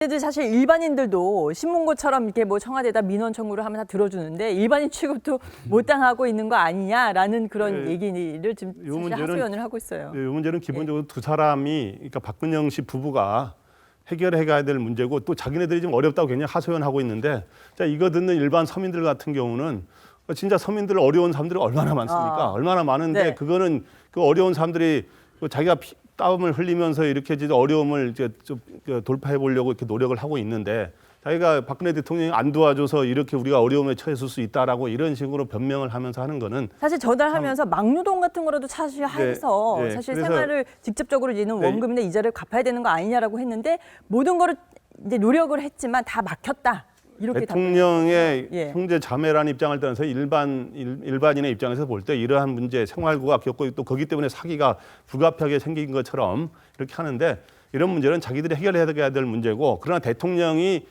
근데 사실 일반인들도 신문고처럼 이렇게 뭐 청와대에다 민원 청구를 하면 다 들어주는데 일반인 취급도 못 당하고 있는 거 아니냐라는 그런 얘기를 지금 사실 하소연을 하고 있어요. 이 문제는 기본적으로 두 사람이, 그러니까 박근영 씨 부부가 해결해 가야 될 문제고, 또 자기네들이 좀 어렵다고 굉장히 하소연하고 있는데, 자, 이거 듣는 일반 서민들 같은 경우는 진짜 서민들 어려운 사람들이 얼마나 많습니까? 얼마나 많은데 네. 그거는 그 어려운 사람들이 자기가 땀을 흘리면서 이렇게 이제 어려움을 이제 좀 돌파해 보려고 이렇게 노력을 하고 있는데, 자기가 박근혜 대통령이 안 도와줘서 이렇게 우리가 어려움에 처했을 수 있다라고 이런 식으로 변명을 하면서 하는 거는 사실 전달하면서 막노동 같은 거라도 사실 해서 네, 사실 그래서 생활을 직접적으로 이제는 네. 원금이나 이자를 갚아야 되는 거 아니냐라고 했는데 모든 거를 이제 노력을 했지만 다 막혔다. 이렇게 대통령의 예. 형제 자매라는 입장을 떠나서 일반인의 입장에서 볼 때 이러한 문제, 생활고가 겪고 또 거기 때문에 사기가 불가피하게 생긴 것처럼 이렇게 하는데, 이런 문제는 자기들이 해결해야 될 문제고, 그러나 대통령이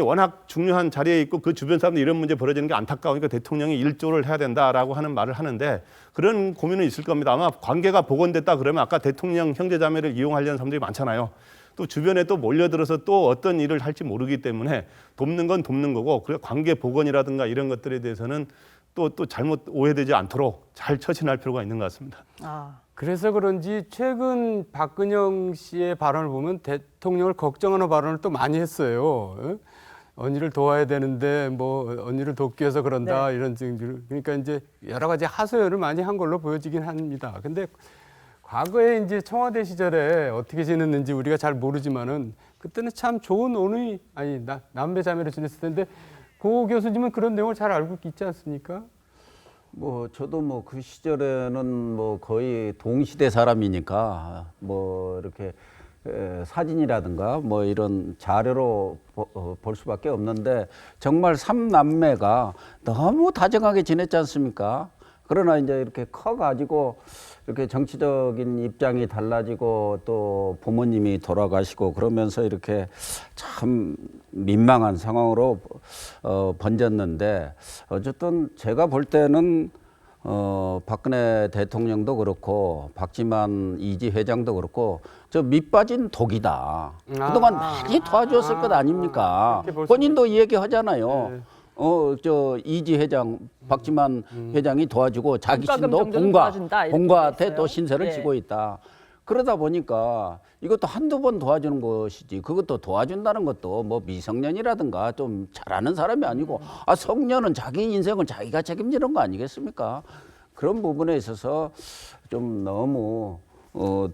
워낙 중요한 자리에 있고 그 주변 사람들 이런 문제 벌어지는 게 안타까우니까 대통령이 일조를 해야 된다라고 하는 말을 하는데, 그런 고민은 있을 겁니다. 아마 관계가 복원됐다 그러면 아까 대통령 형제 자매를 이용하려는 사람들이 많잖아요. 또 주변에 또 몰려들어서 또 어떤 일을 할지 모르기 때문에 돕는 건 돕는 거고, 그래 관계 복원이라든가 이런 것들에 대해서는 또 잘못 오해되지 않도록 잘 처신할 필요가 있는 것 같습니다. 그래서 그런지 최근 박근영 씨의 발언을 보면 대통령을 걱정하는 발언을 또 많이 했어요. 언니를 도와야 되는데 뭐 언니를 돕기 위해서 그런다, 네. 이런 증들. 그러니까 이제 여러 가지 하소연을 많이 한 걸로 보여지긴 합니다. 근데 과거에 이제 청와대 시절에 어떻게 지냈는지 우리가 잘 모르지만은 그때는 참 좋은 남매 자매로 지냈을 텐데, 고 교수님은 그런 내용을 잘 알고 있지 않습니까? 뭐 저도 뭐 그 시절에는 뭐 거의 동시대 사람이니까 뭐 이렇게 사진이라든가 뭐 이런 자료로 볼 수밖에 없는데, 정말 삼남매가 너무 다정하게 지냈지 않습니까? 그러나 이제 이렇게 커가지고 이렇게 정치적인 입장이 달라지고 또 부모님이 돌아가시고 그러면서 이렇게 참 민망한 상황으로 번졌는데, 어쨌든 제가 볼 때는 박근혜 대통령도 그렇고 박지만 이지 회장도 그렇고 저 밑빠진 독이다. 그동안 많이 도와줬을 것 아닙니까? 본인도 얘기하잖아요. 네. 저 이지 회장, 박지만 회장이 도와주고 자기 공과금 신도 정도는 도와준다, 이렇게 본과한테 얘기했어요. 또 신세를 예. 지고 있다. 그러다 보니까 이것도 한두 번 도와주는 것이지, 그것도 도와준다는 것도 뭐 미성년이라든가 좀 잘하는 사람이 아니고, 성년은 자기 인생을 자기가 책임지는 거 아니겠습니까? 그런 부분에 있어서 좀 너무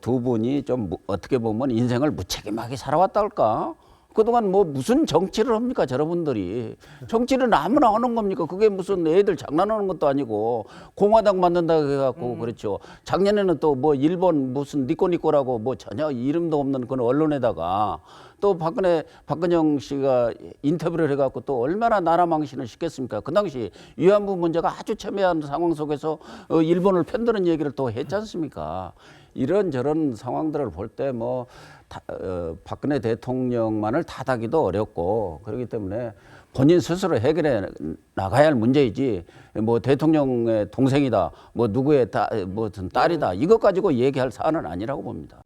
두 분이 좀 어떻게 보면 인생을 무책임하게 살아왔다 할까? 그동안 뭐 무슨 정치를 합니까, 저러분들이. 정치를 아무나 하는 겁니까? 그게 무슨 애들 장난하는 것도 아니고, 공화당 만든다고 해갖고 그렇죠. 작년에는 또 뭐 일본 무슨 니꼬니꼬라고 뭐 전혀 이름도 없는 그런 언론에다가 또 박근영 씨가 인터뷰를 해갖고 또 얼마나 나라 망신을 시켰습니까? 그 당시 위안부 문제가 아주 첨예한 상황 속에서 일본을 편드는 얘기를 또 했지 않습니까? 이런저런 상황들을 볼 때 뭐 박근혜 대통령만을 탓하기도 어렵고, 그렇기 때문에 본인 스스로 해결해 나가야 할 문제이지, 뭐 대통령의 동생이다, 뭐 누구의 무슨 딸이다, 이것 가지고 얘기할 사안은 아니라고 봅니다.